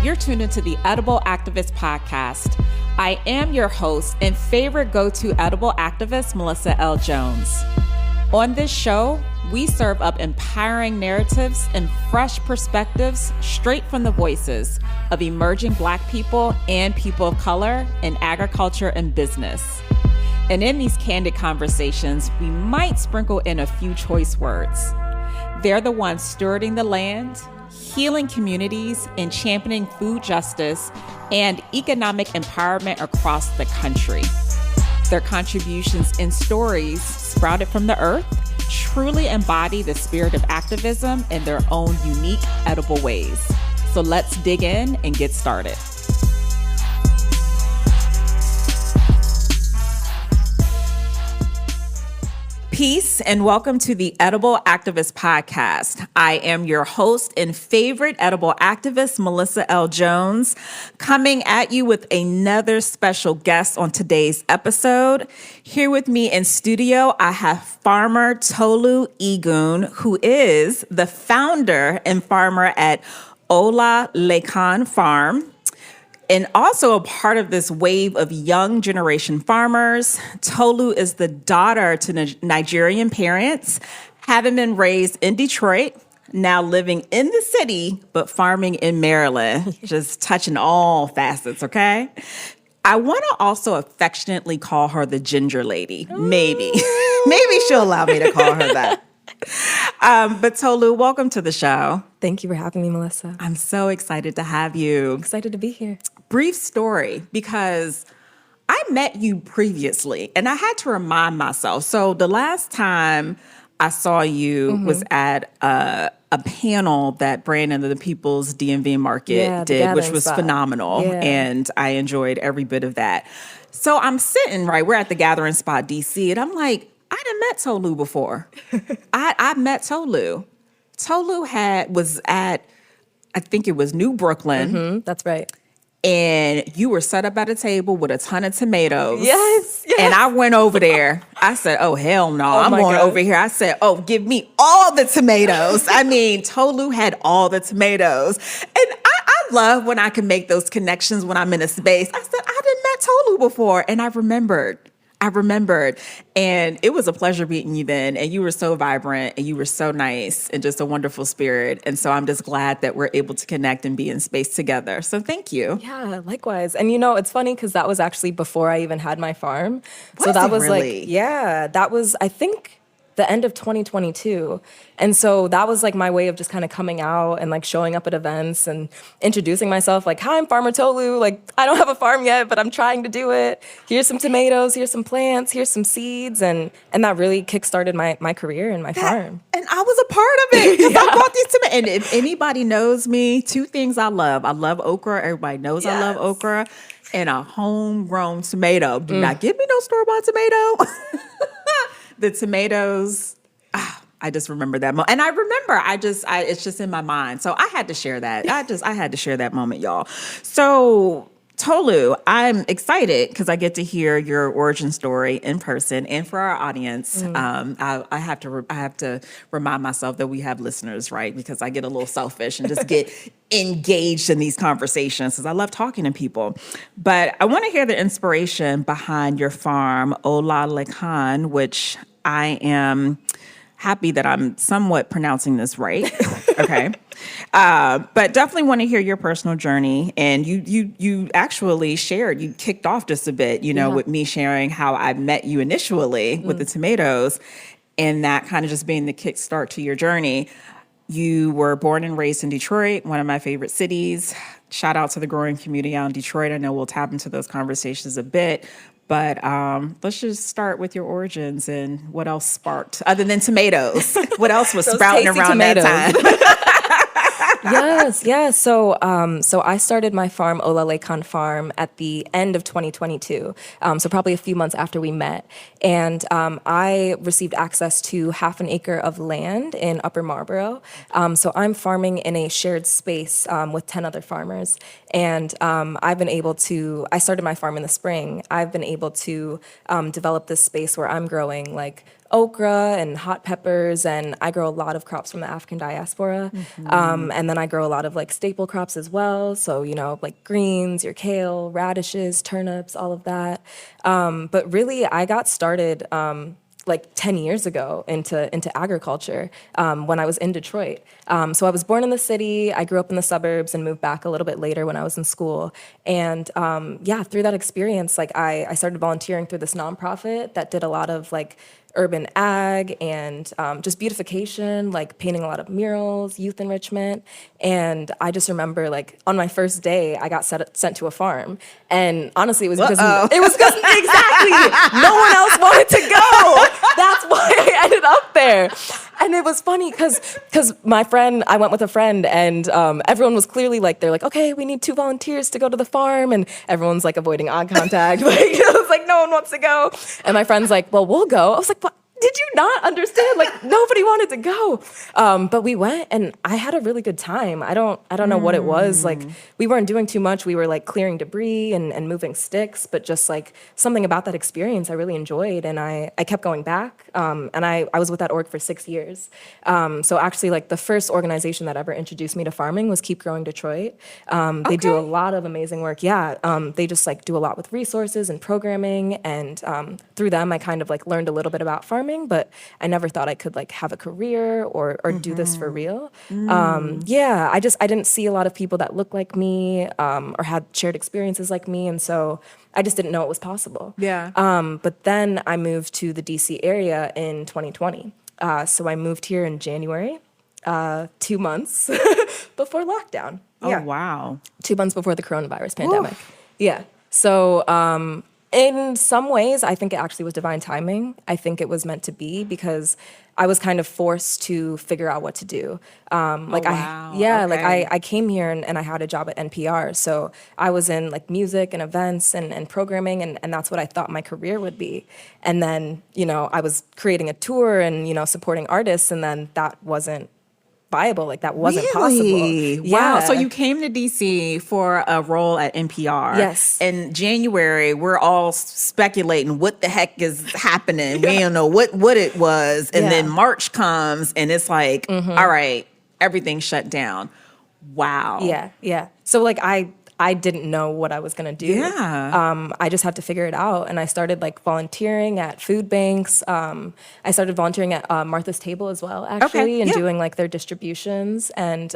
You're tuned into the Edible Activist Podcast. I am your host and favorite go-to edible activist, Melissa L. Jones. On this show, we serve up empowering narratives and fresh perspectives straight from the voices of emerging Black people and people of color in agriculture and business. And in these candid conversations, we might sprinkle in a few choice words. They're the ones stewarding the land, healing communities, and championing food justice and economic empowerment across the country. Their contributions and stories sprouted from the earth truly embody the spirit of activism in their own unique, edible ways. So let's dig in and get started. Peace and welcome to the Edible Activist Podcast. I am your host and favorite edible activist, Melissa L. Jones, coming at you with another special guest on today's episode. Here with me in studio, I have farmer Tolu Igun, who is the founder and farmer at OlaLekan Farm. And also a part of this wave of young generation farmers. Tolu is the daughter to Nigerian parents, having been raised in Detroit, now living in the city, but farming in Maryland, just touching all facets, okay? I want to also affectionately call her the ginger lady. Maybe she'll allow me to call her that. But Tolu, welcome to the show. Thank you for having me, Melissa. I'm so excited to have you. Excited to be here. Brief story, because I met you previously and I had to remind myself. So the last time I saw you was at a panel that Brandon of the People's DMV Market did, which was phenomenal. Yeah. And I enjoyed every bit of that. So I'm sitting, right, we're at the Gathering Spot, DC, and I'm like, I done met Tolu before. I met Tolu. Tolu was at, I think it was New Brooklyn. Mm-hmm, that's right. And you were set up at a table with a ton of tomatoes. Yes. And I went over there. I said, oh, hell no. I'm going over here. I said, oh, give me all the tomatoes. I mean, Tolu had all the tomatoes. And I love when I can make those connections when I'm in a space. I said, I didn't met Tolu before. And I remembered. And it was a pleasure meeting you then. And you were so vibrant and you were so nice and just a wonderful spirit. And so I'm just glad that we're able to connect and be in space together. So thank you. Yeah, likewise. And you know, it's funny because that was actually before I even had my farm. So that was really? That was, I think, the end of 2022. And so that was like my way of just kind of coming out and like showing up at events and introducing myself like, hi, I'm Farmer Tolu. Like, I don't have a farm yet, but I'm trying to do it. Here's some tomatoes, here's some plants, here's some seeds. And that really kickstarted my career and my farm. And I was a part of it because I bought these tomatoes. And if anybody knows me, two things I love. I love okra. Everybody knows I love okra. And a homegrown tomato. Do not give me no store-bought tomato. The tomatoes, I just remember that moment. And I remember, it's just in my mind. So I had to share that. I had to share that moment, y'all. So Tolu, I'm excited because I get to hear your origin story in person. And for our audience, I have to remind myself that we have listeners, right? Because I get a little selfish and just get engaged in these conversations because I love talking to people. But I want to hear the inspiration behind your farm, OlaLekan, which I am happy that I'm somewhat pronouncing this right. Okay. But definitely want to hear your personal journey. And you actually shared, you kicked off just a bit, with me sharing how I met you initially with the tomatoes and that kind of just being the kickstart to your journey. You were born and raised in Detroit, one of my favorite cities. Shout out to the growing community out in Detroit. I know we'll tap into those conversations a bit. But let's just start with your origins and what else sparked, other than tomatoes. What else was sprouting around tomatoes. That time? Yes. So I started my farm, OlaLekan Farm, at the end of 2022. So probably a few months after we met. And I received access to half an acre of land in Upper Marlboro. So I'm farming in a shared space with 10 other farmers. And I started my farm in the spring. I've been able to develop this space where I'm growing like okra and hot peppers, and I grow a lot of crops from the African diaspora. And And then I grow a lot of like staple crops as well. So, like greens, your kale, radishes, turnips, all of that. But really, I got started like 10 years ago into agriculture when I was in Detroit. So I was born in the city. I grew up in the suburbs and moved back a little bit later when I was in school. And through that experience, like I started volunteering through this nonprofit that did a lot of like urban ag and just beautification, like painting a lot of murals, youth enrichment. And I just remember like on my first day, I got sent to a farm. And honestly, it was because exactly, no one else wanted to go. That's why I ended up there. And it was funny because I went with a friend, and everyone was clearly like, they're like, okay, we need 2 volunteers to go to the farm. And everyone's like avoiding eye contact. Like, it was like, no one wants to go. And my friend's like, well, we'll go. I was like, what? Did you not understand? Like, nobody wanted to go. But we went, and I had a really good time. I don't know what it was. Like, we weren't doing too much. We were like clearing debris and moving sticks, but just like something about that experience I really enjoyed. And I kept going back. And I was with that org for 6 years. So actually, like the first organization that ever introduced me to farming was Keep Growing Detroit. They do a lot of amazing work. Yeah. They just like do a lot with resources and programming. And through them, I kind of like learned a little bit about farming, but I never thought I could like have a career or do this for real. I didn't see a lot of people that looked like me or had shared experiences like me. And so I just didn't know it was possible. Yeah. But then I moved to the DC area in 2020. So I moved here in January, 2 months before lockdown. Oh, wow. 2 months before the coronavirus pandemic. Yeah. So in some ways, I think it actually was divine timing. I think it was meant to be because I was kind of forced to figure out what to do. I came here and I had a job at NPR. So I was in like music and events and programming, and that's what I thought my career would be. And then, I was creating a tour and, supporting artists, and then that wasn't viable. Like that wasn't possible. Wow. So you came to DC for a role at NPR. Yes. In January, we're all speculating what the heck is happening. We don't know what it was. And then March comes and it's like, all right, everything shut down. Wow. Yeah. So like I didn't know what I was going to do. Yeah. I just had to figure it out. And I started like volunteering at food banks. I started volunteering at Martha's Table as well, actually, and doing like their distributions. And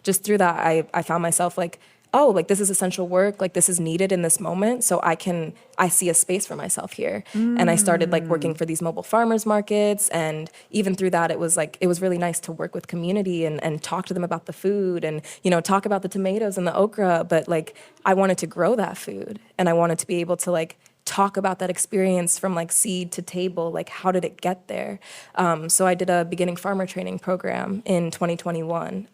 just through that, I found myself like, oh, like this is essential work. Like this is needed in this moment. So I see a space for myself here. And I started like working for these mobile farmers markets. And even through that, it was really nice to work with community and talk to them about the food and, talk about the tomatoes and the okra. But like, I wanted to grow that food, and I wanted to be able to like talk about that experience from like seed to table, like how did it get there? So I did a beginning farmer training program in 2021.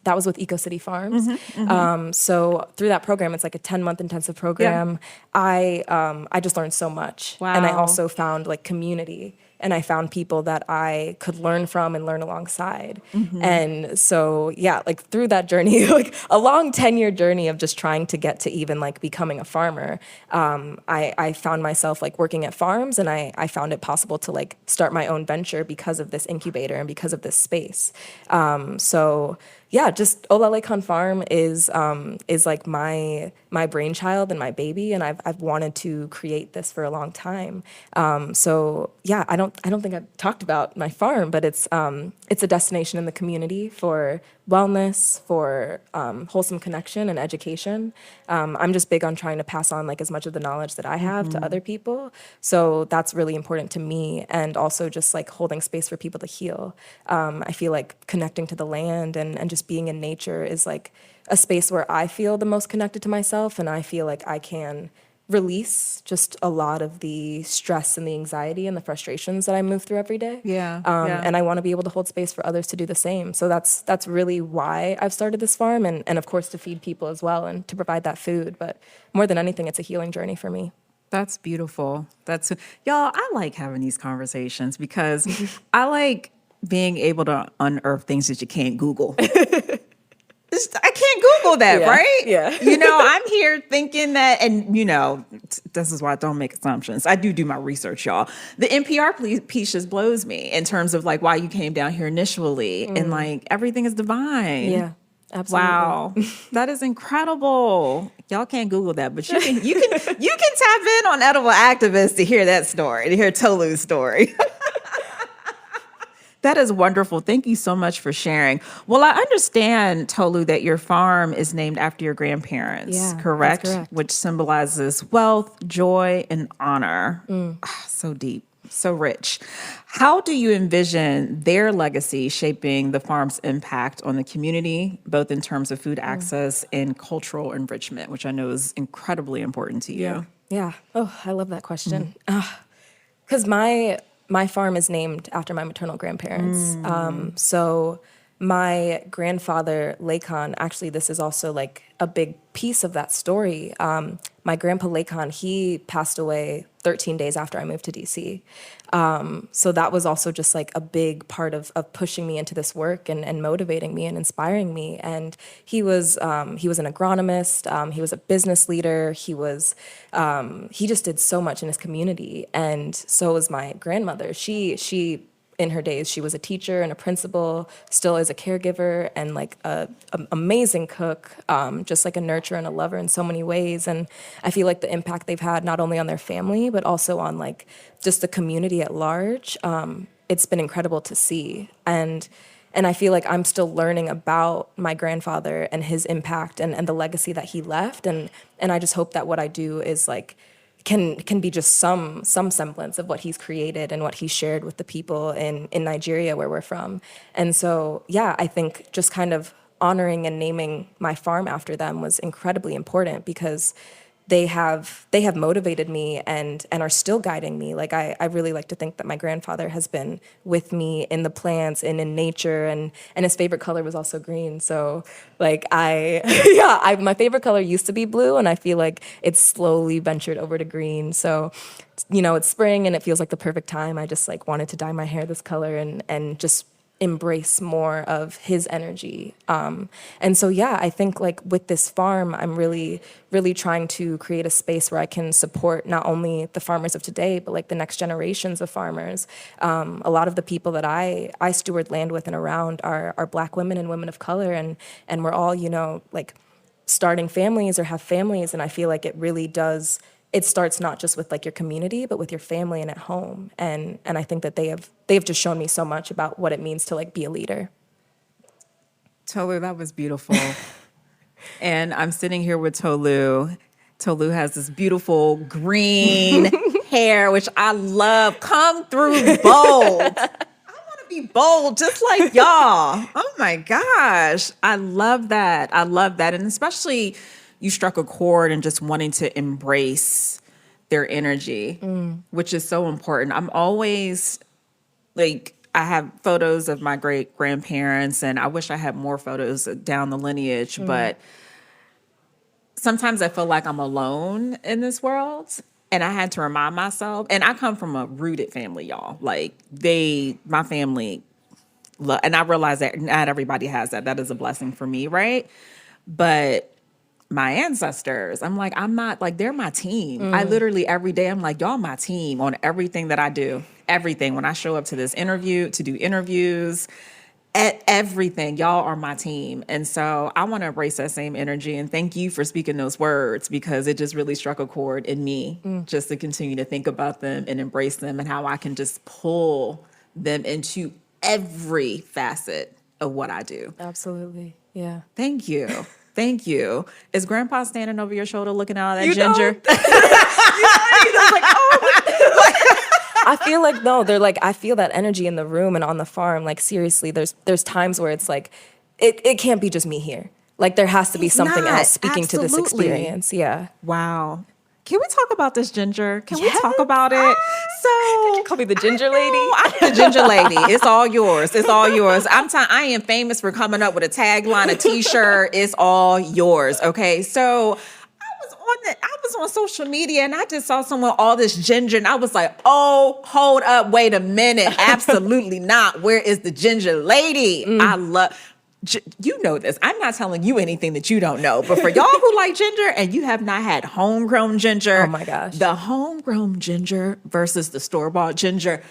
That was with EcoCity Farms. So through that program, it's like a 10-month intensive program. Yeah. I just learned so much. Wow. And I also found like community. And I found people that I could learn from and learn alongside. And so, like through that journey, like a long 10-year journey of just trying to get to even like becoming a farmer, I found myself like working at farms, and I found it possible to like start my own venture because of this incubator and because of this space. Just OlaLekan Farm is like my brainchild and my baby, and I've wanted to create this for a long time. I don't think I've talked about my farm, but it's a destination in the community for wellness, for wholesome connection and education. I'm just big on trying to pass on like as much of the knowledge that I have to other people. So that's really important to me, and also just like holding space for people to heal. I feel like connecting to the land and just being in nature is like a space where I feel the most connected to myself, and I feel like I can release just a lot of the stress and the anxiety and the frustrations that I move through every day. And I want to be able to hold space for others to do the same. So that's really why I've started this farm, and of course to feed people as well and to provide that food. But more than anything, it's a healing journey for me. That's beautiful. Y'all, I like having these conversations because I like being able to unearth things that you can't Google. I can't Google that, right? Yeah. I'm here thinking that, and this is why I don't make assumptions. I do my research, y'all. The NPR piece just blows me in terms of like why you came down here initially, and like everything is divine. Absolutely. Wow, that is incredible. Y'all can't Google that, but you can tap in on Edible Activists to hear that story, to hear Tolu's story. That is wonderful. Thank you so much for sharing. Well, I understand, Tolu, that your farm is named after your grandparents, Yeah, that's correct? correct. Which symbolizes wealth, joy, and honor. So deep, so rich. How do you envision their legacy shaping the farm's impact on the community, both in terms of food access and cultural enrichment, which I know is incredibly important to you? Yeah. Oh, I love that question. Because my farm is named after my maternal grandparents. So my grandfather Lekan, actually, this is also like a big piece of that story. My grandpa Lekan, he passed away 13 days after I moved to DC. So that was also just like a big part of pushing me into this work and motivating me and inspiring me. And he was an agronomist. He was a business leader. He just did so much in his community. And so was my grandmother. She in her days, she was a teacher and a principal, still is a caregiver and like a amazing cook, just like a nurturer and a lover in so many ways. And I feel like the impact they've had not only on their family, but also on like just the community at large. It's been incredible to see. And I feel like I'm still learning about my grandfather and his impact and the legacy that he left. And I just hope that what I do is like, can be just some semblance of what he's created and what he shared with the people in Nigeria where we're from. And so, yeah, I think just kind of honoring and naming my farm after them was incredibly important because they have motivated me and are still guiding me. Like I really like to think that my grandfather has been with me in the plants and in nature and his favorite color was also green. So like my favorite color used to be blue and I feel like it's slowly ventured over to green. So, it's spring and it feels like the perfect time. I just like wanted to dye my hair this color and just embrace more of his energy. And so, yeah, I think like with this farm, I'm really, really trying to create a space where I can support not only the farmers of today, but like the next generations of farmers. A lot of the people that I steward land with and around are Black women and women of color. And we're all, like starting families or have families. And I feel like it really does. It starts not just with like your community, but with your family and at home. And I think that they've just shown me so much about what it means to like be a leader. Tolu, that was beautiful. And I'm sitting here with Tolu. Tolu has this beautiful green hair, which I love. Come through bold. I want to be bold just like y'all. Oh my gosh. I love that. I love that. And especially you struck a chord and just wanting to embrace their energy, which is so important. I'm always like, I have photos of my great grandparents and I wish I had more photos down the lineage, but sometimes I feel like I'm alone in this world. And I had to remind myself, and I come from a rooted family, y'all. Like my family, and I realize that not everybody has that. That is a blessing for me, right? But my ancestors, I'm like, I'm not like, they're my team. I literally every day, I'm like, y'all my team on everything that I do. Everything. When I show up to this interview, to do interviews, at everything, y'all are my team. And so I want to embrace that same energy. And thank you for speaking those words because it just really struck a chord in me just to continue to think about them and embrace them and how I can just pull them into every facet of what I do. Absolutely. Yeah. Thank you. Thank you. Is Grandpa standing over your shoulder looking at all that ginger? I feel like, no, they're like, I feel that energy in the room and on the farm. Like, seriously, there's times where it's like, it can't be just me here. Like, there has to be something else speaking to this experience. Yeah. Wow. Can we talk about this ginger? Can we talk about it? So Did you call me the ginger lady? I'm the ginger lady. It's all yours. It's all yours. I am famous for coming up with a tagline, a T-shirt. It's all yours. Okay. So I was on social media and I just saw someone all this ginger and I was like, oh, hold up, wait a minute. Absolutely not. Where is the ginger lady? I love. You know this. I'm not telling you anything that you don't know. But for y'all who like ginger and you have not had homegrown ginger, oh my gosh, the homegrown ginger versus the store-bought ginger,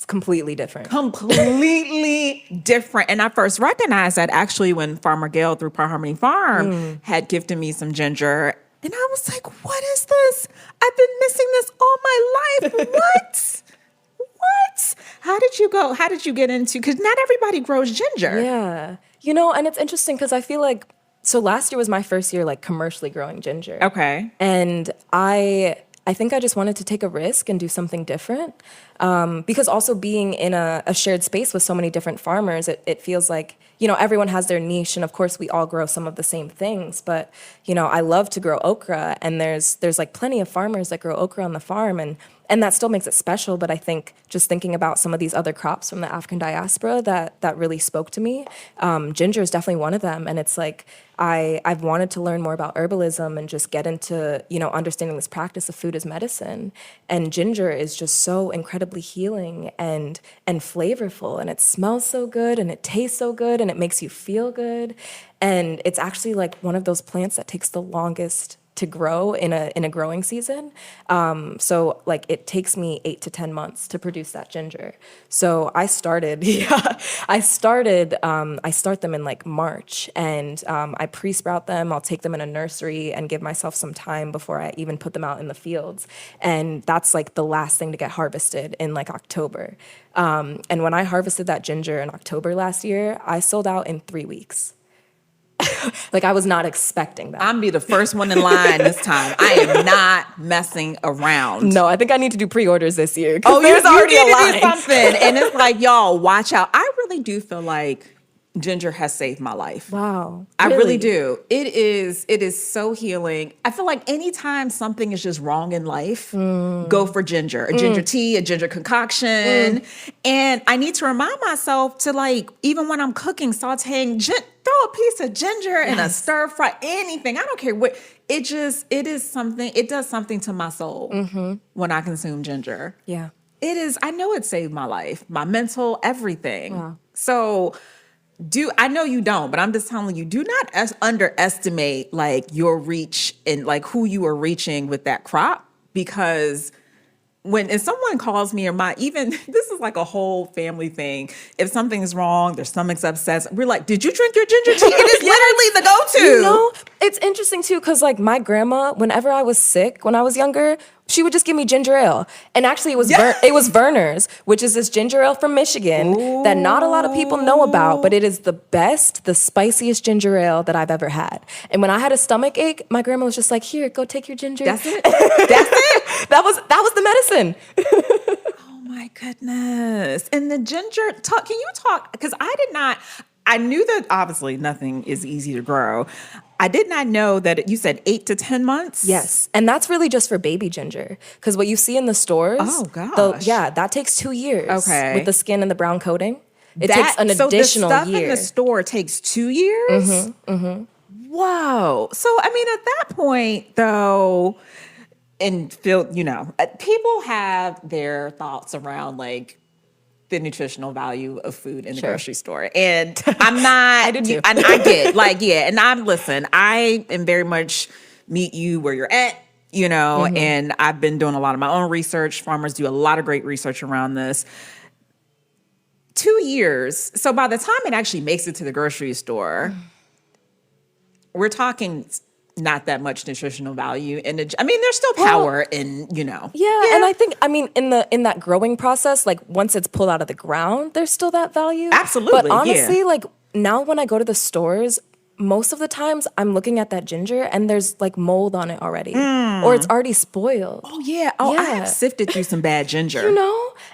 It's completely different. Completely different. And I first recognized that actually when Farmer Gail through Par Harmony Farm had gifted me some ginger. And I was like, what is this? I've been missing this all my life. What? What? How did you go? How did you get into, because not everybody grows ginger. Yeah. You know, and it's interesting because I feel like, so last year was my first year like commercially growing ginger. Okay. And I think I just wanted to take a risk and do something different. Because also being in a shared space with so many different farmers, it feels like, you know, everyone has their niche. And of course, we all grow some of the same things. But, you know, I love to grow okra. And there's like plenty of farmers that grow okra on the farm. And that still makes it special. But I think just thinking about some of these other crops from the African diaspora that really spoke to me, ginger is definitely one of them. And it's like, I've wanted to learn more about herbalism and just get into, you know, understanding this practice of food as medicine. And ginger is just so incredibly healing and flavorful, and it smells so good and it tastes so good and it makes you feel good. And it's actually like one of those plants that takes the longest to grow in a growing season. So like it takes me 8 to 10 months to produce that ginger. So I start them in like March, and I pre-sprout them. I'll take them in a nursery and give myself some time before I even put them out in the fields. And that's like the last thing to get harvested in like October. And when I harvested that ginger in October last year, I sold out in 3 weeks. Like I was not expecting that. I'm be the first one in line this time. I am not messing around. No, I think I need to do pre-orders this year. Oh, there's already you need a line. to do something. And it's like, y'all, watch out. I really do feel like ginger has saved my life. Wow. I really do. It is so healing. I feel like anytime something is just wrong in life, go for ginger. A ginger tea, a ginger concoction. And I need to remind myself to, like, even when I'm cooking, sauteing, throw a piece of ginger in a stir fry, anything. I don't care what. It does something to my soul when I consume ginger. Yeah. It is, I know it saved my life, my mental, everything. Wow. So I know you don't, but I'm just telling you, do not underestimate like your reach and like who you are reaching with that crop, because if someone calls me, or even this is like a whole family thing. If something's wrong, their stomach's upset, we're like, "Did you drink your ginger tea?" It is literally the go-to. You know, it's interesting too, because like my grandma, whenever I was sick when I was younger, she would just give me ginger ale. And actually, it was Verner's, which is this ginger ale from Michigan that not a lot of people know about, but it is the best, the spiciest ginger ale that I've ever had. And when I had a stomach ache, my grandma was just like, "Here, go take your ginger." That's it. That's it. That was the medicine. Oh my goodness. And the ginger, can you talk? Because I knew that obviously nothing is easy to grow. I did not know that you said 8 to 10 months. Yes. And that's really just for baby ginger. Because what you see in the stores, oh gosh, that takes 2 years. Okay. With the skin and the brown coating. It takes an additional year. So the stuff year. in the store takes 2 years? Whoa. So, I mean, at that point, though, and people have their thoughts around like the nutritional value of food in the grocery store. And I'm not, I do too. And I get and I am very much meet you where you're at, and I've been doing a lot of my own research. Farmers do a lot of great research around this. 2 years. So by the time it actually makes it to the grocery store, we're talking not that much nutritional value. And there's still power in, Yeah. And I think, in that growing process, like once it's pulled out of the ground, there's still that value. Absolutely. But honestly, like now when I go to the stores, most of the times I'm looking at that ginger and there's like mold on it already, or it's already spoiled. Oh yeah. Oh, I have sifted through some bad ginger.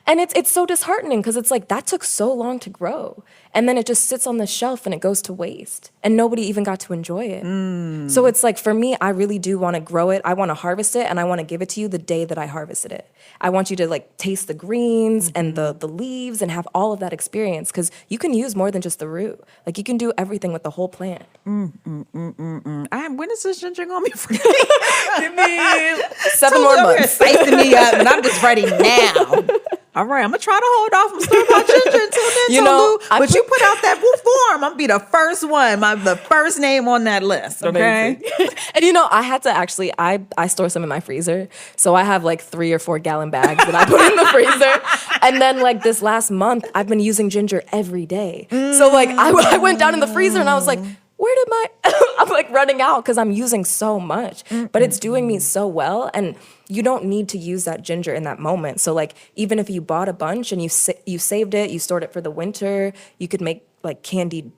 And it's so disheartening because it's like that took so long to grow, and then it just sits on the shelf and it goes to waste, and nobody even got to enjoy it. So it's like for me, I really do want to grow it. I want to harvest it, and I want to give it to you the day that I harvested it. I want you to like taste the greens and the leaves and have all of that experience, because you can use more than just the root. Like you can do everything with the whole plant. When is this ginger gonna be free? Give me 7 more months. You're spicing me up, and I'm just ready now. All right, I'm gonna try to hold off from store-bought ginger tune in, You know, Tolu. But you put out that form, I'm gonna be the first one, the first name on that list. Okay. And you know, I had to actually, I store some in my freezer. So I have like 3 or 4 gallon bags that I put in the freezer. And then like this last month, I've been using ginger every day. So like I went down in the freezer and I was like, where did my, I'm like running out because I'm using so much, but it's doing me so well. And you don't need to use that ginger in that moment. So like, even if you bought a bunch and you saved it, you stored it for the winter, you could make like candy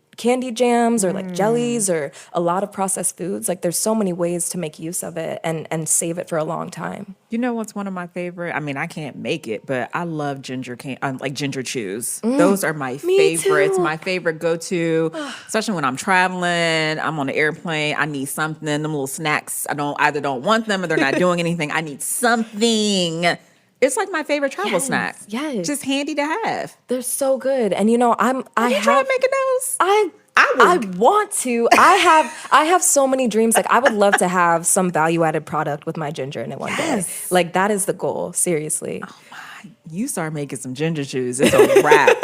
jams or like jellies or a lot of processed foods. Like there's so many ways to make use of it and save it for a long time. You know what's one of my favorite? I mean, I can't make it, but I love like ginger chews. Those are my favorites. too. My favorite go-to, especially when I'm traveling, I'm on an airplane, I need something, them little snacks. I don't want them or they're not doing anything. I need something. It's like my favorite travel snack. Yes. Just handy to have. They're so good. And you know, I You try making those? I want to. I have so many dreams. Like I would love to have some value added product with my ginger in it one day. Like that is the goal. Seriously. Oh my! You start making some ginger chews. It's a wrap.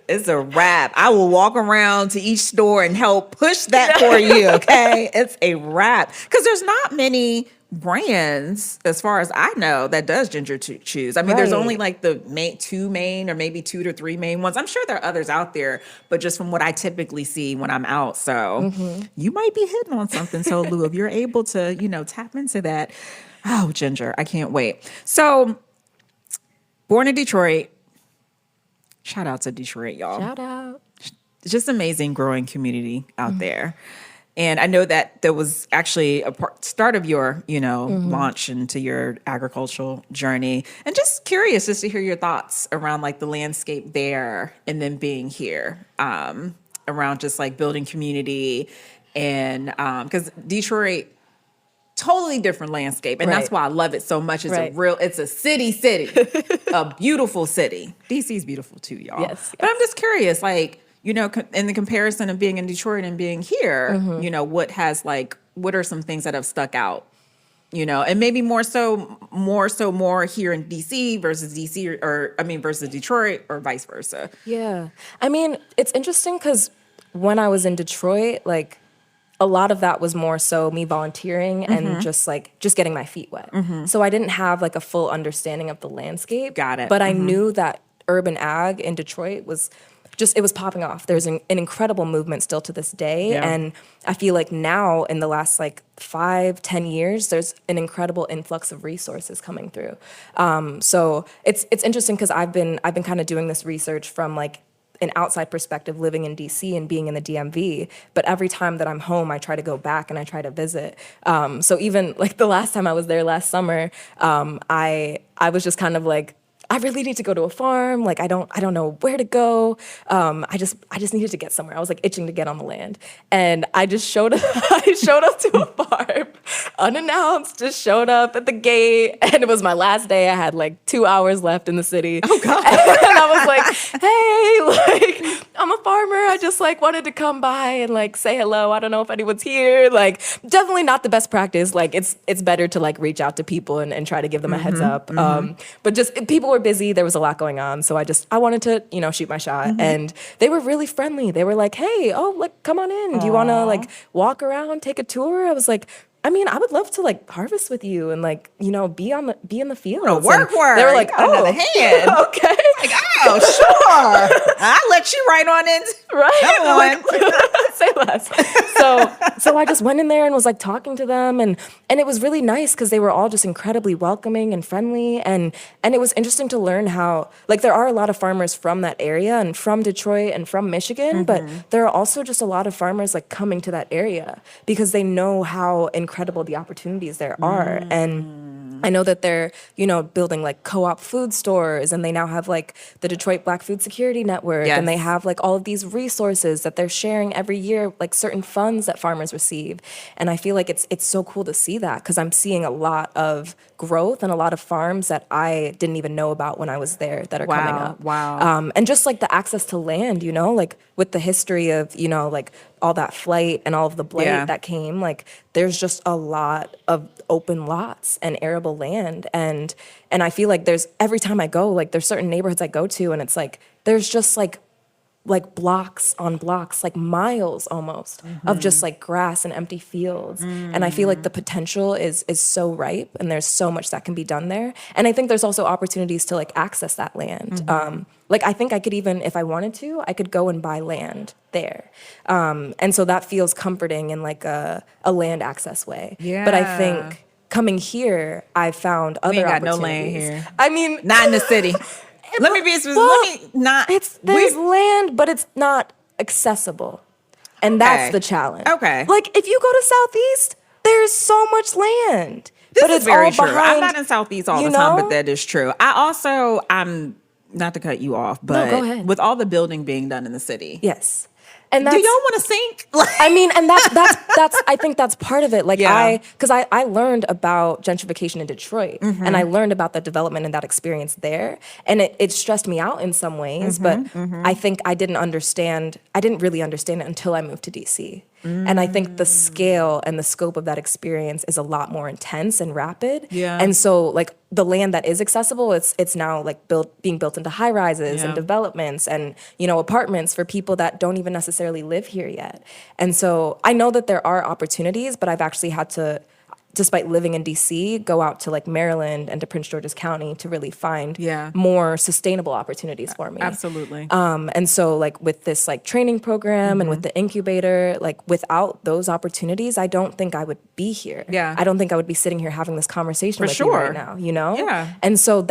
It's a wrap. I will walk around to each store and help push that for you. Okay, it's a wrap because there's not many brands, as far as I know, that does ginger chews. I mean, there's only like the two main or maybe 2 to 3 main ones. I'm sure there are others out there, but just from what I typically see when I'm out. So you might be hitting on something, Tolu, if you're able to, tap into that. Oh, ginger. I can't wait. So born in Detroit. Shout out to Detroit, y'all. Shout out. Just amazing growing community out there. And I know that there was actually a start of your, launch into your agricultural journey. And just curious just to hear your thoughts around like the landscape there and then being here, around just like building community and because Detroit, totally different landscape. And that's why I love it so much. It's a city, a beautiful city. DC's beautiful too, y'all. Yes. But I'm just curious, like, in the comparison of being in Detroit and being here, what are some things that have stuck out, and maybe more so here in DC versus versus Detroit or vice versa. Yeah. I mean, it's interesting because when I was in Detroit, like a lot of that was more so me volunteering and just getting my feet wet. So I didn't have like a full understanding of the landscape. Got it. But I knew that urban ag in Detroit it was popping off. There's an incredible movement still to this day. Yeah. And I feel like now in the last 5-10 years, there's an incredible influx of resources coming through. So it's interesting because I've been kind of doing this research from like an outside perspective, living in DC and being in the DMV. But every time that I'm home, I try to go back and I try to visit. So even like the last time I was there last summer, I was just kind of like, I really need to go to a farm. Like I don't know where to go. I just needed to get somewhere. I was like itching to get on the land, and I just showed up. I showed up to a farm, unannounced. Just showed up at the gate, and it was my last day. I had like 2 hours left in the city. Oh God! And I was like, hey, like I'm a farmer. I just like wanted to come by and like say hello. I don't know if anyone's here. Like definitely not the best practice. Like it's better to like reach out to people and try to give them a heads up. But just people were busy. There was a lot going on. So I wanted to, shoot my shot. And they were really friendly. They were like, hey, come on in. Do you want to like walk around, take a tour? I was like, I mean, I would love to like harvest with you and like, be in the field. Work. They were like, another hand. Okay. Like, oh, sure. I'll let you right on in. Right. Come on. Say less. So I just went in there and was like talking to them and it was really nice because they were all just incredibly welcoming and friendly and it was interesting to learn how like there are a lot of farmers from that area and from Detroit and from Michigan, but there are also just a lot of farmers like coming to that area because they know how incredible the opportunities there are. And I know that they're, building like co-op food stores and they now have like the Detroit Black Food Security Network and they have like all of these resources that they're sharing every year, like certain funds that farmers receive. And I feel like it's so cool to see that because I'm seeing a lot of growth and a lot of farms that I didn't even know about when I was there that are coming up. Wow. And just like the access to land, like with the history of, like all that flight and all of the blight that came, like there's just a lot of open lots and arable land. And I feel like every time I go, like there's certain neighborhoods I go to and it's like, there's just like like blocks on blocks, like miles almost of just like grass and empty fields. And I feel like the potential is so ripe, and there's so much that can be done there. And I think there's also opportunities to like access that land. Like I think I could even, if I wanted to, I could go and buy land there. And so that feels comforting in like a land access way. But I think coming here, I found other ain't got opportunities. no land here. I mean, Not in the city. Let me be specific. well, Let me not. there's land, but it's not accessible, and that's Okay. the challenge. Okay. Like if you go to Southeast, there's so much land, This but is it's very all true. behind. I'm not in Southeast all you the time, know? but that is true. I'm not to cut you off, but go ahead. with all the building being done in the city, Yes, and do that's. y'all want to sink? I mean, and that's I think that's part of it. Like Yeah. I learned about gentrification in Detroit, and I learned about the development and that experience there, and it stressed me out in some ways. But I think I didn't really understand it until I moved to DC. And I think the scale and the scope of that experience is a lot more intense and rapid. Yeah. And so like the land that is accessible, it's now like being built into high rises Yeah. and developments and, apartments for people that don't even necessarily live here yet. And so I know that there are opportunities, but I've actually had to, despite living in DC, go out to like Maryland and to Prince George's County to really find Yeah. more sustainable opportunities for me. Absolutely. And so like with this like training program and with the incubator, like without those opportunities, I don't think I would be here. Yeah. I don't think I would be sitting here having this conversation with you sure. right now, you know? Yeah. And so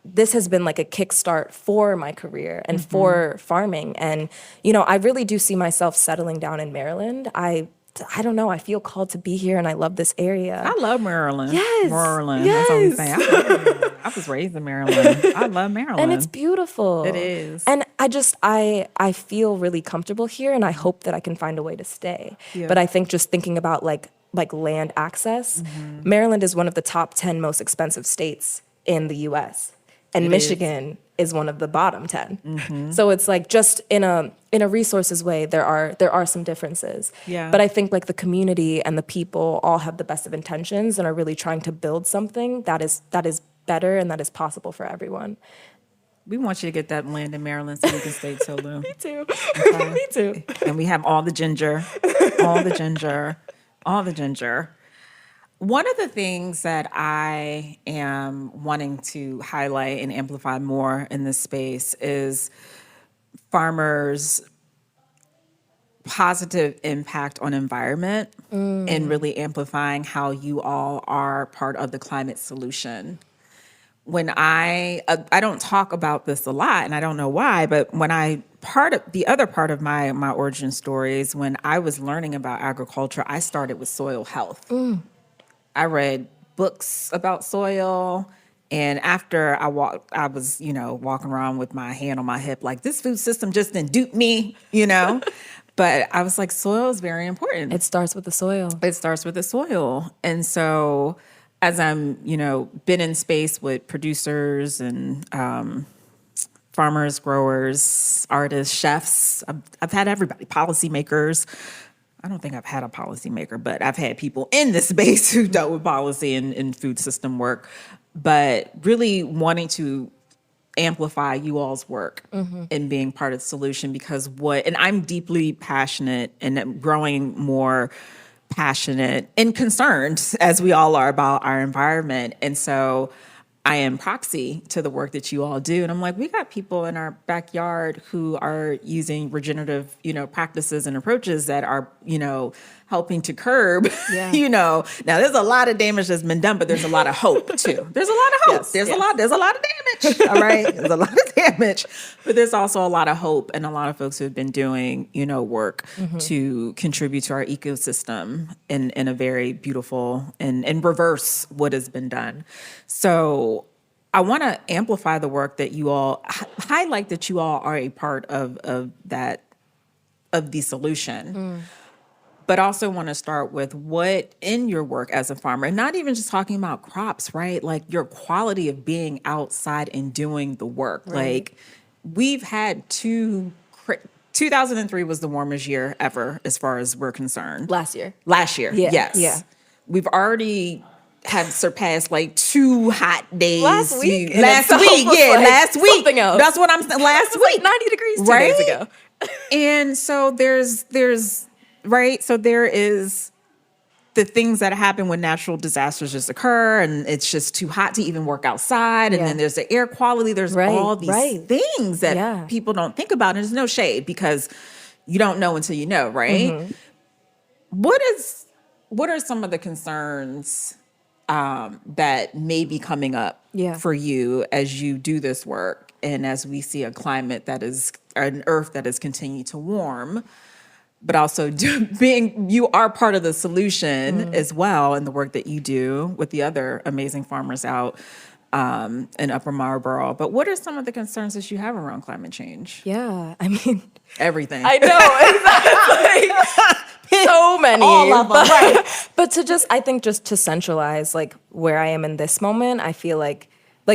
this has been like a kickstart for my career and for farming. And, I really do see myself settling down in Maryland. I don't know. I feel called to be here, and I love this area. I love Maryland. Yes. Maryland. Yes. That's all I'm saying. I love Maryland. I was raised in Maryland. I love Maryland. And it's beautiful. It is. And I feel really comfortable here, and I hope that I can find a way to stay. Yeah. But I think just thinking about like land access, Maryland is one of the top 10 most expensive states in the US. And Michigan is one of the bottom 10. So it's like just in a resources way, there are some differences. Yeah. But I think like the community and the people all have the best of intentions and are really trying to build something that is better and that is possible for everyone. We want you to get that land in Maryland so we can stay Tolu. Me too. Okay. Me too. And we have all the ginger, all the ginger, all the ginger. One of the things that I am wanting to highlight and amplify more in this space is farmers' positive impact on environment and really amplifying how you all are part of the climate solution. When I don't talk about this a lot, and I don't know why, but the other part of my origin story is when I was learning about agriculture, I started with soil health. I read books about soil, and after I was, walking around with my hand on my hip, like this food system just didn't dupe me, But I was like, soil is very important. It starts with the soil. It starts with the soil. And so as I'm, been in space with producers and farmers, growers, artists, chefs, I've had everybody, policymakers. I don't think I've had a policymaker, but I've had people in this space who dealt with policy and food system work, but really wanting to amplify you all's work in being part of the solution because and I'm deeply passionate and growing more passionate and concerned as we all are about our environment. And so I am proxy to the work that you all do. And I'm like, we got people in our backyard who are using regenerative, practices and approaches that are, helping to curb, now there's a lot of damage that's been done, but there's a lot of hope too. There's a lot of hope. There's a lot of damage. All right. There's a lot of damage, but there's also a lot of hope and a lot of folks who have been doing, work to contribute to our ecosystem in a very beautiful and reverse what has been done. So I want to amplify the work that you all highlight that you all are a part of the solution. But also want to start with what in your work as a farmer, and not even just talking about crops, right? Like your quality of being outside and doing the work. Right. Like we've had 2003 was the warmest year ever as far as we're concerned. Last year, yeah, yes. Yeah. We've already have surpassed like 2 hot days. Last week, last week. Something else. That's what I'm saying. Last week, like 90 degrees 2 days ago. And so there's right. So there is the things that happen when natural disasters just occur, and it's just too hot to even work outside. And Yeah. then there's the air quality. There's all these Right. things that Yeah. people don't think about. And there's no shade because you don't know until you know, right? What are some of the concerns that may be coming up Yeah. for you as you do this work and as we see a climate that is an earth that is continuing to warm, but also being you are part of the solution as well in the work that you do with the other amazing farmers out in Upper Marlboro. But what are some of the concerns that you have around climate change? Yeah. I mean, Everything. I know, exactly. So many. All of them, right. But I think just to centralize like where I am in this moment, I feel like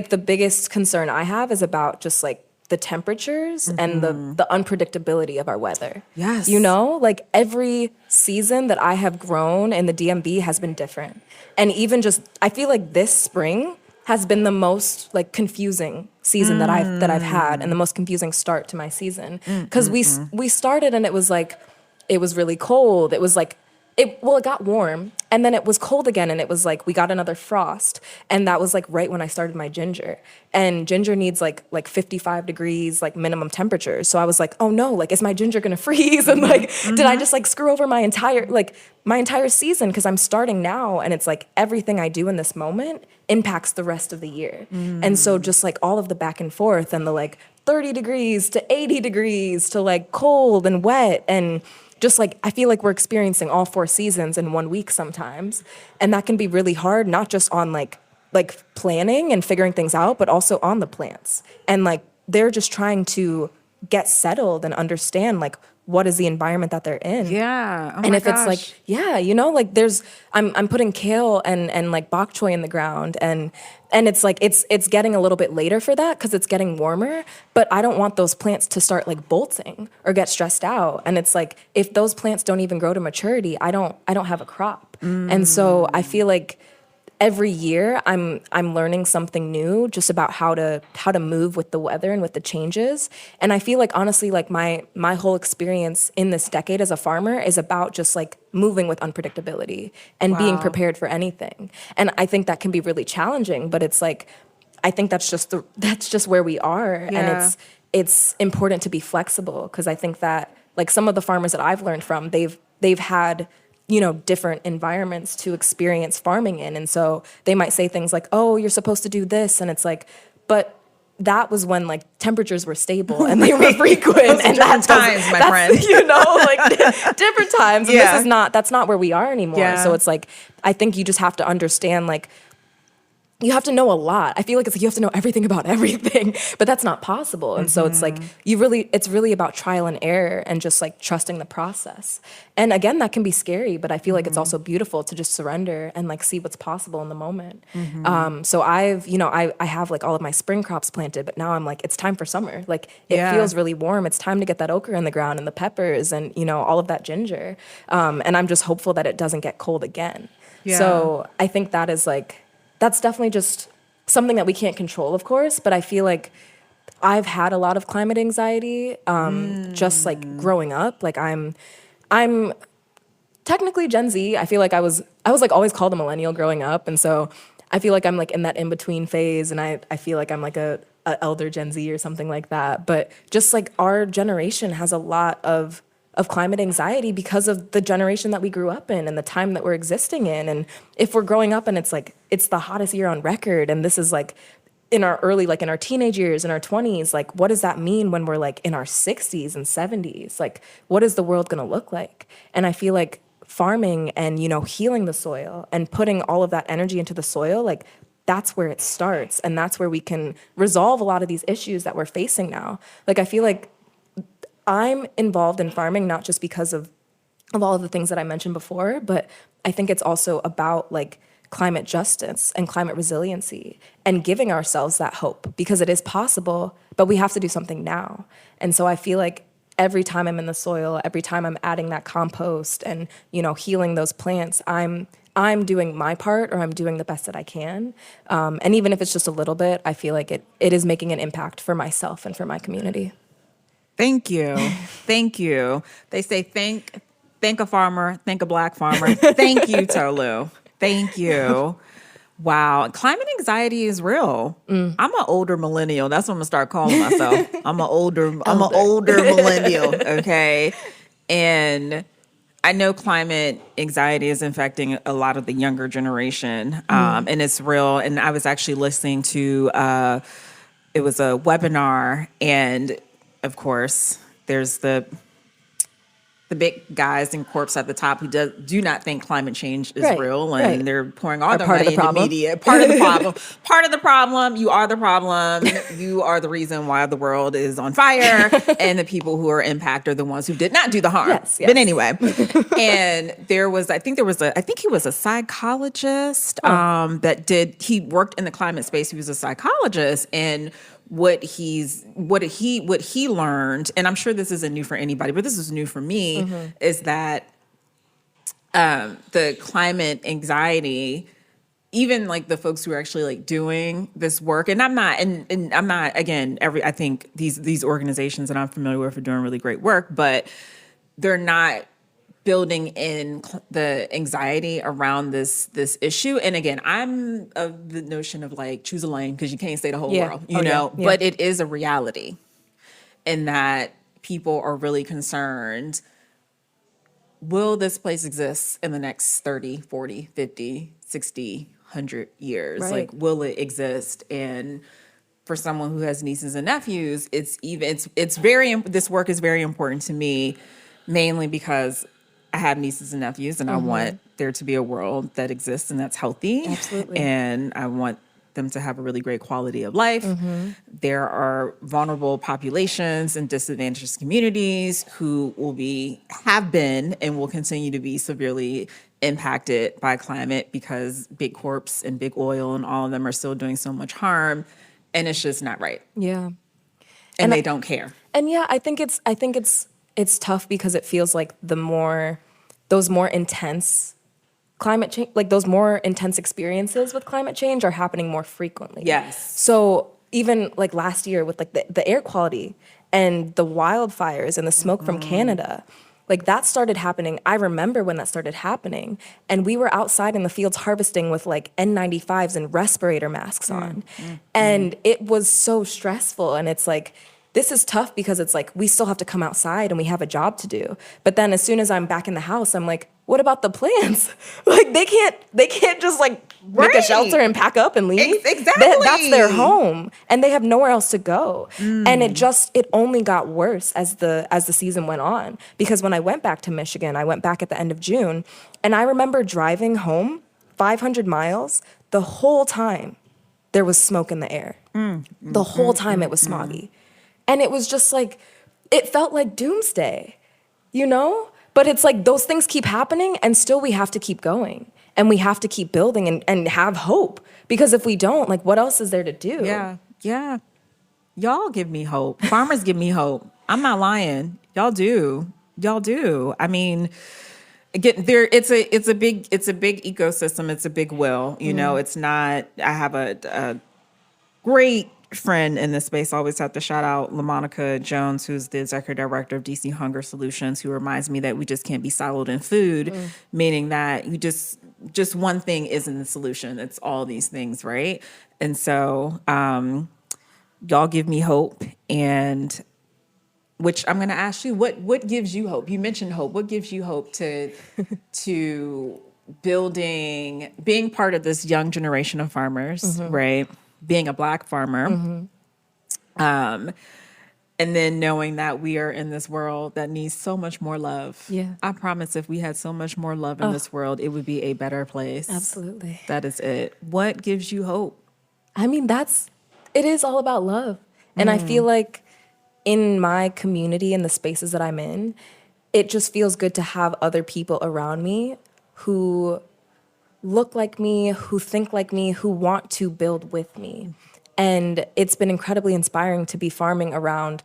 the biggest concern I have is about just like the temperatures and the unpredictability of our weather. Yes. You know, like every season that I have grown in the DMV has been different. And even just, I feel like this spring has been the most like confusing season that I've had, and the most confusing start to my season. Because we started and it was really cold. It was like, it got warm and then it was cold again, and it was like we got another frost, and that was like right when I started my ginger, and ginger needs like 55 degrees like minimum temperature. So I was like, oh no, like is my ginger gonna freeze? And like did I just like screw over my entire season? Because I'm starting now, and it's like everything I do in this moment impacts the rest of the year. And so just like all of the back and forth and the like 30 degrees to 80 degrees to like cold and wet, and just like I feel like we're experiencing all 4 seasons in 1 week sometimes. And that can be really hard, not just on like planning and figuring things out, but also on the plants. And like they're just trying to get settled and understand like what is the environment that they're in. Yeah. Oh And my if it's like, gosh. yeah, you know, like I'm putting kale and like bok choy in the ground, and it's like it's getting a little bit later for that because it's getting warmer, but I don't want those plants to start like bolting or get stressed out. And it's like if those plants don't even grow to maturity, I don't have a crop. And so I feel like every year I'm learning something new just about how to move with the weather and with the changes. And I feel like honestly like my whole experience in this decade as a farmer is about just like moving with unpredictability and being Wow. prepared for anything. And I think that can be really challenging, but it's like I think that's just where we are. Yeah. And it's important to be flexible, because I think that like some of the farmers that I've learned from, they've had different environments to experience farming in. And so they might say things like, oh, you're supposed to do this. And it's like, but that was when like temperatures were stable and they were frequent. And different times, my friend. Like different times. And Yeah. that's not where we are anymore. Yeah. So it's like, I think you just have to understand like, you have to know a lot. I feel like it's like you have to know everything about everything, but that's not possible. And so it's like it's really about trial and error and just like trusting the process. And again, that can be scary, but I feel like it's also beautiful to just surrender and like see what's possible in the moment. So I have like all of my spring crops planted, but now I'm like, it's time for summer. Like it Yeah. feels really warm. It's time to get that okra in the ground and the peppers and all of that ginger. And I'm just hopeful that it doesn't get cold again. Yeah. So I think that is like, that's definitely just something that we can't control, of course, but I feel like I've had a lot of climate anxiety, just like growing up. Like I'm technically Gen Z. I feel like I was like always called a millennial growing up, and so I feel like I'm like in that in between phase, and I feel like I'm like a elder Gen Z or something like that. But just like our generation has a lot of climate anxiety because of the generation that we grew up in and the time that we're existing in. And if we're growing up and it's like, it's the hottest year on record, and this is like in our early, like in our teenage years, in our 20s, like what does that mean when we're like in our 60s and 70s? Like what is the world gonna look like? And I feel like farming and, healing the soil and putting all of that energy into the soil, like that's where it starts. And that's where we can resolve a lot of these issues that we're facing now. Like I feel like I'm involved in farming not just because of all of the things that I mentioned before, but I think it's also about like climate justice and climate resiliency and giving ourselves that hope, because it is possible, but we have to do something now. And so I feel like every time I'm in the soil, every time I'm adding that compost and, healing those plants, I'm doing my part, or I'm doing the best that I can. And even if it's just a little bit, I feel like it is making an impact for myself and for my community. Thank you. Thank you. They say thank a farmer, thank a black farmer. Thank you, Tolu. Thank you. Wow. Climate anxiety is real. I'm an older millennial. That's what I'm gonna start calling myself. I'm an older millennial. Okay. And I know climate anxiety is infecting a lot of the younger generation. And it's real. And I was actually listening to it was a webinar, and of course, there's the big guys and corps at the top who do not think climate change is real, and they're pouring all their money into media. Part of the problem. Part of the problem. You are the problem. You are the reason why the world is on fire, and the people who are impacted are the ones who did not do the harm. Yes. But anyway, and I think he was a psychologist he worked in the climate space. He was a psychologist, and what he learned, and I'm sure this isn't new for anybody, but this is new for me, is that the climate anxiety, even like the folks who are actually like doing this work, and I'm not again, I think these organizations that I'm familiar with are doing really great work, but they're not building in the anxiety around this issue. And again, I'm of the notion of like choose a lane, because you can't say the whole world, you know. Yeah. But it is a reality in that people are really concerned. Will this place exist in the next 30, 40, 50, 60, 100 years? Right. Like, will it exist? And for someone who has nieces and nephews, this work is very important to me, mainly because I have nieces and nephews, and I want there to be a world that exists and that's healthy. Absolutely. And I want them to have a really great quality of life. There are vulnerable populations and disadvantaged communities who have been and will continue to be severely impacted by climate, because big corps and big oil and all of them are still doing so much harm, and it's just not right. Yeah. And they don't care. And yeah, I think it's tough, because it feels like those more intense climate change, like those more intense experiences with climate change are happening more frequently. Yes. So even like last year with like the air quality and the wildfires and the smoke from Canada, like that started happening. I remember when that started happening, and we were outside in the fields harvesting with like N95s and respirator masks on. And it was so stressful. And it's like, this is tough, because it's like we still have to come outside and we have a job to do. But then as soon as I'm back in the house, I'm like, what about the plants? Like they can't just like make a shelter and pack up and leave. Exactly. That's their home, and they have nowhere else to go. And it only got worse as the season went on, because when I went back to Michigan, I went back at the end of June, and I remember driving home 500 miles. The whole time there was smoke in the air. The whole time it was smoggy. And it was just like, it felt like doomsday, you know? But it's like those things keep happening, and still we have to keep going, and we have to keep building and have hope, because if we don't, like, what else is there to do? Yeah. Y'all give me hope. Farmers give me hope. I'm not lying. Y'all do. I mean, again, it's a big ecosystem. It's a big will. You know, it's not. I have a great friend in this space. I always have to shout out LaMonica Jones, who's the executive director of DC Hunger Solutions, who reminds me that we just can't be siloed in food, meaning that you just one thing isn't the solution. It's all these things, right? And so y'all give me hope, and which I'm going to ask you, what gives you hope? You mentioned hope. What gives you hope to being part of this young generation of farmers, right? Being a Black farmer, and then knowing that we are in this world that needs so much more love. Yeah. I promise if we had so much more love in this world, it would be a better place. Absolutely. That is it. What gives you hope? I mean, it is all about love. And I feel like in my community and the spaces that I'm in, it just feels good to have other people around me who look like me, who think like me, who want to build with me. And it's been incredibly inspiring to be farming around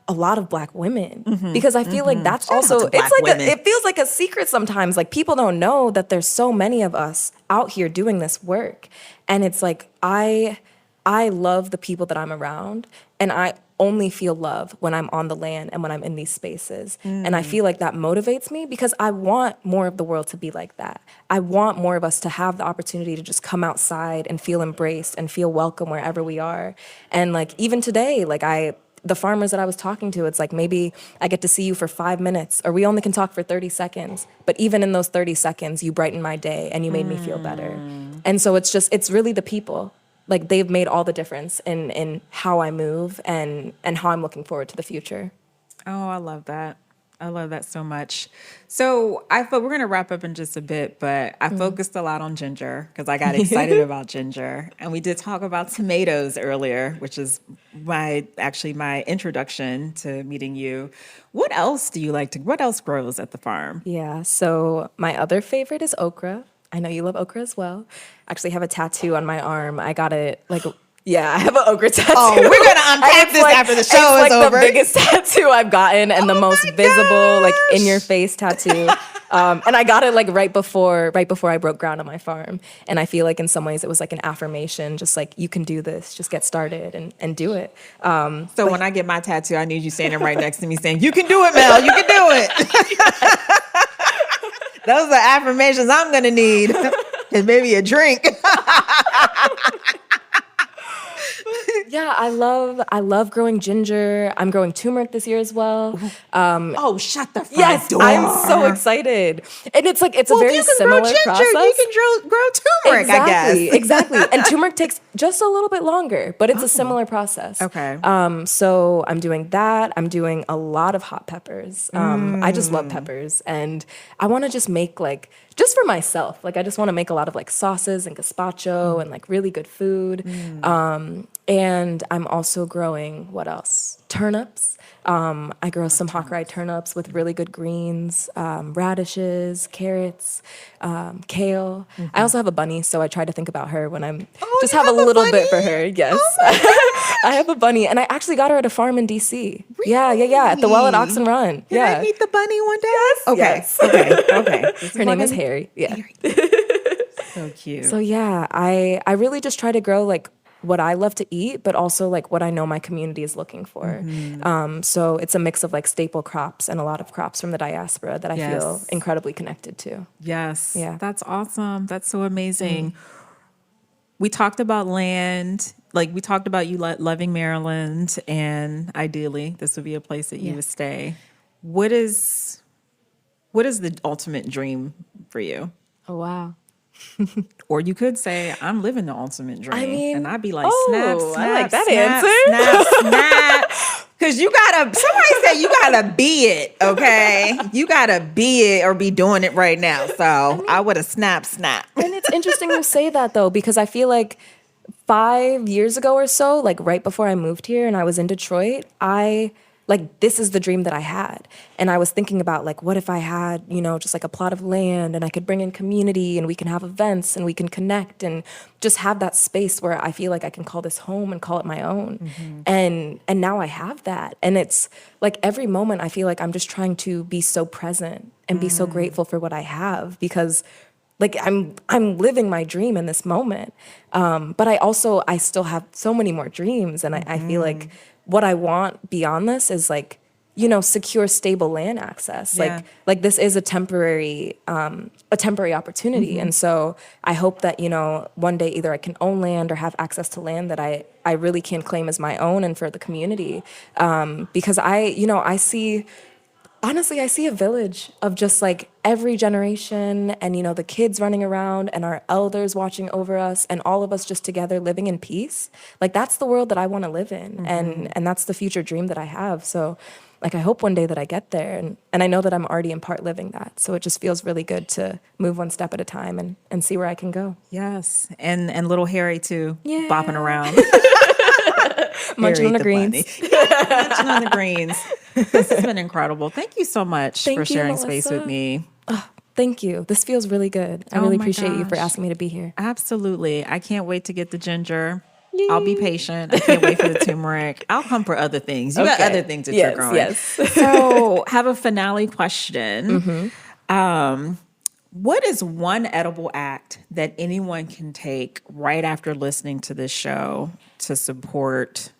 a lot of Black women, because I feel like that's also, it feels like a secret sometimes. Like people don't know that there's so many of us out here doing this work. And it's like, I love the people that I'm around, and only feel love when I'm on the land and when I'm in these spaces. And I feel like that motivates me because I want more of the world to be like that. I want more of us to have the opportunity to just come outside and feel embraced and feel welcome wherever we are. And like even today, like the farmers that I was talking to, it's like maybe I get to see you for 5 minutes or we only can talk for 30 seconds. But even in those 30 seconds, you brightened my day and you made me feel better. And so it's really the people. Like they've made all the difference in how I move and how I'm looking forward to the future. Oh, I love that. I love that so much. So I thought we're going to wrap up in just a bit, but I focused a lot on ginger because I got excited about ginger. And we did talk about tomatoes earlier, which is my introduction to meeting you. What else what else grows at the farm? Yeah, so my other favorite is okra. I know you love okra as well. I actually have a tattoo on my arm. I got it I have an okra tattoo. Oh, we're going to unpack this after the show is over. It's the biggest tattoo I've gotten and the most visible, like in your face tattoo. And I got it like right before I broke ground on my farm. And I feel like in some ways it was like an affirmation, just like you can do this, just get started and do it. So when I get my tattoo, I need you standing right next to me saying, "You can do it, Mel, you can do it." Those are affirmations I'm going to need. And maybe a drink. Yeah, I love growing ginger. I'm growing turmeric this year as well. Oh, shut the front Yes, door. I'm so excited. And it's like, it's a very similar process. You can grow turmeric, I guess. Exactly. And turmeric takes just a little bit longer, but it's a similar process. Okay. So I'm doing that. I'm doing a lot of hot peppers. I just love peppers. And I want to just make just for myself, I just want to make a lot of sauces and gazpacho and really good food. And I'm also growing, what else? Turnips. I grow some hawk-eye turnips with really good greens, radishes, carrots, kale. I also have a bunny, so I try to think about her when I'm just have a little bit for her. Yes. I have a bunny, and I actually got her at a farm in D.C. Really? Yeah, at the well at Oxen Run. Can I meet the bunny one day? Yes. Okay. Her name is Harry. Yeah. So cute. So yeah, I really just try to grow what I love to eat, but also what I know my community is looking for. So it's a mix of staple crops and a lot of crops from the diaspora that I feel incredibly connected to. Yes. Yeah. That's awesome. That's so amazing. We talked about land. We talked about you loving Maryland, and ideally this would be a place that you would stay. What is the ultimate dream for you? Oh, wow. Or you could say, I'm living the ultimate dream. I mean, and I'd be like, snap, I like that answer. Snap. Because somebody said you gotta be it, okay? You gotta be it or be doing it right now. So I would have snap. And it's interesting you say that though, because I feel 5 years ago or so, right before I moved here and I was in Detroit, this is the dream that I had. And I was thinking about what if I had, just a plot of land and I could bring in community and we can have events and we can connect and just have that space where I feel I can call this home and call it my own. And now I have that. And it's every moment I feel I'm just trying to be so present and be so grateful for what I have because I'm living my dream in this moment. But I still have so many more dreams. And I feel what I want beyond this is secure, stable land access. Yeah. This is a temporary opportunity. And so I hope that, one day either I can own land or have access to land that I really can claim as my own and for the community. Because I see a village of just every generation and, the kids running around and our elders watching over us and all of us just together living in peace. That's the world that I want to live in. And that's the future dream that I have. So I hope one day that I get there and I know that I'm already in part living that. So it just feels really good to move one step at a time and see where I can go. Yes. And little Harry too, Yeah. bopping around. Munching on the greens. Munching on the greens. This has been incredible. Thank you so much Thank for you, sharing Melissa. space with me. Thank you. This feels really good. I really appreciate you for asking me to be here. Absolutely. I can't wait to get the ginger. Yay. I'll be patient. I can't wait for the turmeric. I'll come for other things. You got other things that you're growing. Yes. So have a finale question. What is one edible act that anyone can take right after listening to this show to support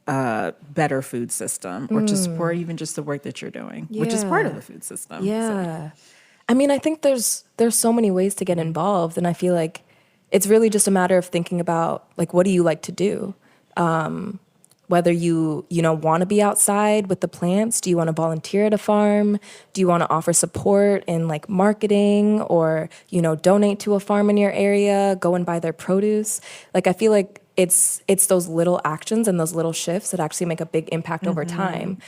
better food system or to support even just the work that you're doing, which is part of the food system. Yeah. So. I mean, I think there's so many ways to get involved, and I feel like it's really just a matter of thinking about, like, what do you like to do? Whether you want to be outside with the plants, do you want to volunteer at a farm? Do you want to offer support in like marketing or, donate to a farm in your area, go and buy their produce? Like, I feel like it's those little actions and those little shifts that actually make a big impact over time.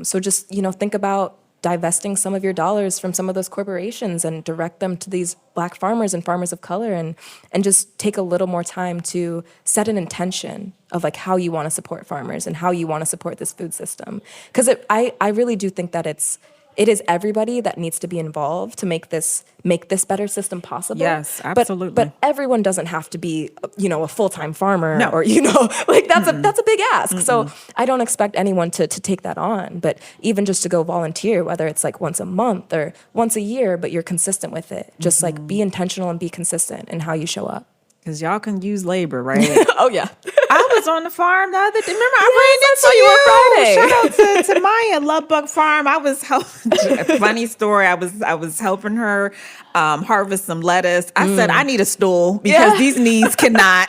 So just, think about divesting some of your dollars from some of those corporations and direct them to these Black farmers and farmers of color, and just take a little more time to set an intention of like how you want to support farmers and how you want to support this food system. Because I really do think that it is everybody that needs to be involved to make this better system possible. Yes, absolutely. But everyone doesn't have to be, a full-time farmer or, like that's a big ask. So I don't expect anyone to take that on, but even just to go volunteer, whether it's like once a month or once a year, but you're consistent with it. Just like be intentional and be consistent in how you show up. Because y'all can use labor, right? Oh, yeah. I was on the farm the other day. Remember, I ran into you on Friday. Shout out to Maya, Love Bug Farm. I was funny story. I was helping her harvest some lettuce. I said, I need a stool because these knees cannot.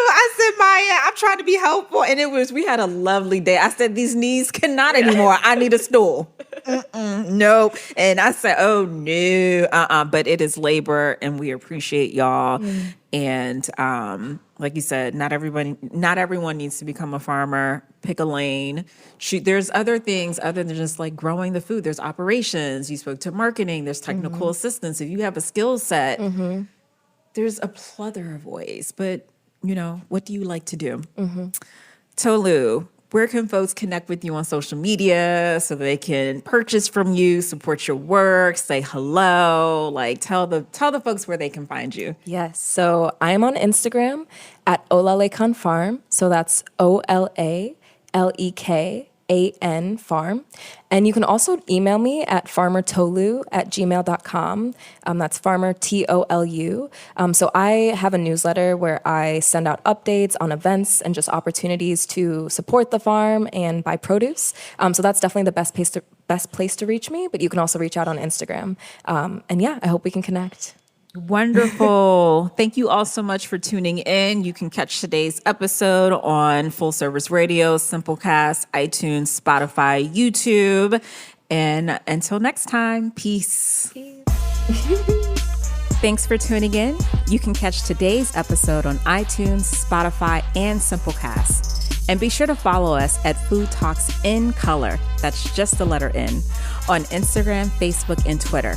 I said, Maya, I'm trying to be helpful. And we had a lovely day. I said, these knees cannot anymore. I need a stool. Nope. And I said, oh, no. But it is labor, and we appreciate y'all. And like you said, not everyone needs to become a farmer. Pick a lane. There's other things other than just like growing the food. There's operations. You spoke to marketing. There's technical assistance. If you have a skill set, there's a plethora of ways. But, what do you like to do? Tolu, where can folks connect with you on social media so they can purchase from you, support your work, say hello, like tell the folks where they can find you? Yes. So I am on Instagram at OlaLekan Farm. So that's OlaLekan Farm. And you can also email me at farmertolu@gmail.com. That's farmer TOLU. So I have a newsletter where I send out updates on events and just opportunities to support the farm and buy produce. So that's definitely the best place to reach me, but you can also reach out on Instagram. And yeah, I hope we can connect. Wonderful. Thank you all so much for tuning in. You can catch today's episode on Full Service Radio, Simplecast, iTunes, Spotify, YouTube. And until next time, peace. Thanks for tuning in. You can catch today's episode on iTunes, Spotify, and Simplecast. And be sure to follow us at Food Talks in Color. That's just the letter N on Instagram, Facebook, and Twitter.